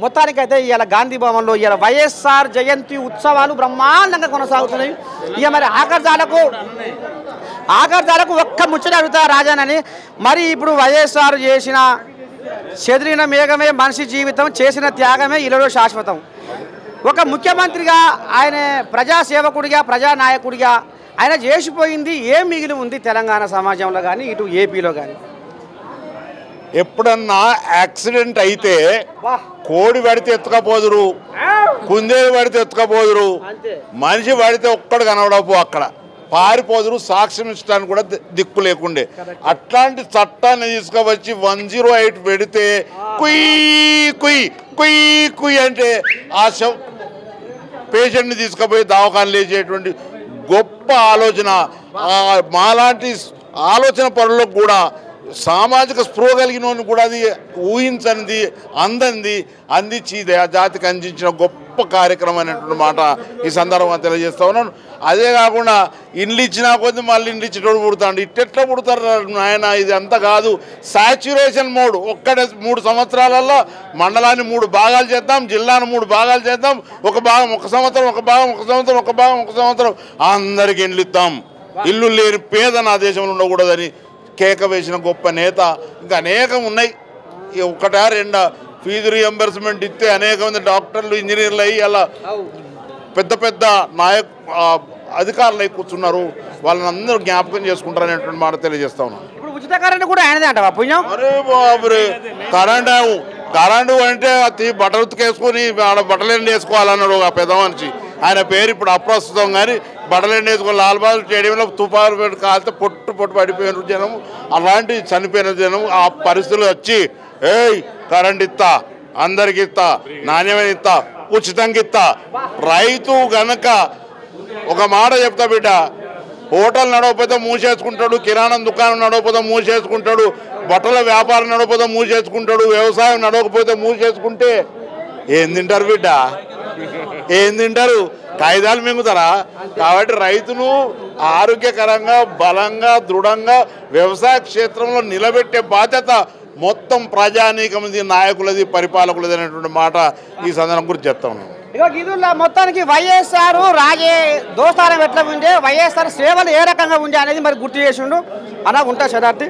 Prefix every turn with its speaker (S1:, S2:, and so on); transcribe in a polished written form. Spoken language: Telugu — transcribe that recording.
S1: మొత్తానికైతే ఇవాళ గాంధీ భవన్లో ఇవాళ వైఎస్ఆర్ జయంతి ఉత్సవాలు బ్రహ్మాండంగా కొనసాగుతున్నాయి. ఇక మరి ఆఖర్జాలకు ఒక్క ముచ్చట అడుగుతా రాజానని. మరి ఇప్పుడు వైఎస్ఆర్ చేసిన చెదిరిన మేఘమే మనిషి జీవితం, చేసిన త్యాగమే ఇలలో శాశ్వతం. ఒక ముఖ్యమంత్రిగా ఆయన ప్రజాసేవకుడిగా ప్రజానాయకుడిగా ఆయన చేసిపోయింది ఏం మిగిలి ఉంది తెలంగాణ సమాజంలో కానీ ఇటు ఏపీలో కానీ?
S2: ఎప్పుడన్నా యాక్సిడెంట్ అయితే కోడి పడితే ఎత్తుకపోదురు, కుందేలు పడితే ఎత్తుకపోదురు, మనిషి పడితే ఒక్కడు కనబడపు, అక్కడ పారిపోదురు, సాక్ష్యం ఇచ్చడానికి కూడా దిక్కు లేకుండే. అట్లాంటి చట్టాన్ని తీసుకువచ్చి 108 పెడితే కుయ్ కుయ్ కుయ్ కుయ్ అంటే ఆ పేషెంట్ని తీసుకుపోయి దవాఖాన లేచేటువంటి గొప్ప ఆలోచన. మాలాంటి ఆలోచన పనులకు కూడా సామాజిక స్పృహ కలిగిన కూడా అది ఊహించనిది అందించి జాతికి అందించిన గొప్ప కార్యక్రమం అనేటువంటి మాట ఈ సందర్భంగా తెలియజేస్తా ఉన్నాను. అదే కాకుండా ఇండ్లు ఇచ్చినా కొద్ది మళ్ళీ ఇండ్లు ఇచ్చేటోడు పుడతాడు. ఇట్టెట్లా పుడతారు నాయన, ఇది అంతా కాదు. Saturation mode. 3 సంవత్సరాలలో మండలాన్ని 3 భాగాలు చేద్దాం, జిల్లాను 3 భాగాలు చేద్దాం, ఒక భాగం 1 సంవత్సరం, ఒక భాగం 1 సంవత్సరం, ఒక భాగం 1 సంవత్సరం, అందరికి ఇండ్లు ఇద్దాం. ఇల్లు లేని పేద నా దేశంలో ఉండకూడదని కేక వేసిన గొప్ప నేత. ఇంకా అనేకం ఉన్నాయి. 1-2 ఫీజు రీఎంబర్స్మెంట్ ఇస్తే అనేక మంది డాక్టర్లు ఇంజనీర్లు అయ్యి అలా పెద్ద పెద్ద అధికారులు అయి కూర్చున్నారు. వాళ్ళని అందరూ జ్ఞాపకం చేసుకుంటారు అనేటువంటి మాట తెలియజేస్తా ఉన్నాను.
S1: ఇప్పుడు ఉచిత కరెంట్ కూడా ఆయనదే అంట పుణ్యం.
S2: అరే బాబురే, కరెంటు అంటే బట్టలు ఉతికేసుకొని ఆడ బట్టలేండి వేసుకోవాలన్నాడు ఒక పెద్ద మనిషి. ఆయన పేరు ఇప్పుడు అప్రస్తుతం. కానీ బట్టలేండి వేసుకొని లాల్బాగ్ స్టేడియంలో తుపారు పెట్టి కాలితే పొట్టు పడిపోయిన జనం, అలాంటి చనిపోయిన జనం ఆ పరిస్థితులు వచ్చి ఏయ్ కరెంట్ ఇస్తా, అందరికి ఇస్తా, నాణ్యమైన ఇస్తా, ఉచితంగా ఇస్తా. రైతు గనక ఒక మాట చెప్తా బిడ్డ, హోటల్ నడవకపోతే మూసేసుకుంటాడు, కిరాణం దుకాణం నడవకపోతే మూసేసుకుంటాడు, బట్టల వ్యాపారం నడవకపోతే మూసేసుకుంటాడు, వ్యవసాయం నడవకపోతే మూసేసుకుంటే ఏం తింటారు బిడ్డ? ఏం తింటారు? కాగితాలు మింగుతారా? కాబట్టి రైతును ఆరోగ్యకరంగా బలంగా దృఢంగా వ్యవసాయ క్షేత్రంలో నిలబెట్టే బాధ్యత మొత్తం ప్రజానీకమది, నాయకులది, పరిపాలకులది అనేటువంటి మాట ఈ సందర్భం గురించి చెప్తా ఉన్నాం.
S1: ఇక ఇదుల్లో మొత్తానికి వైఎస్ఆర్ రాజే దోస్తానం ఎట్లా ఉండే, వైఎస్ఆర్ సేవలు ఏ రకంగా ఉండే అనేది మరి గుర్తు చేసిండు అలా ఉంటా శతాబ్ది.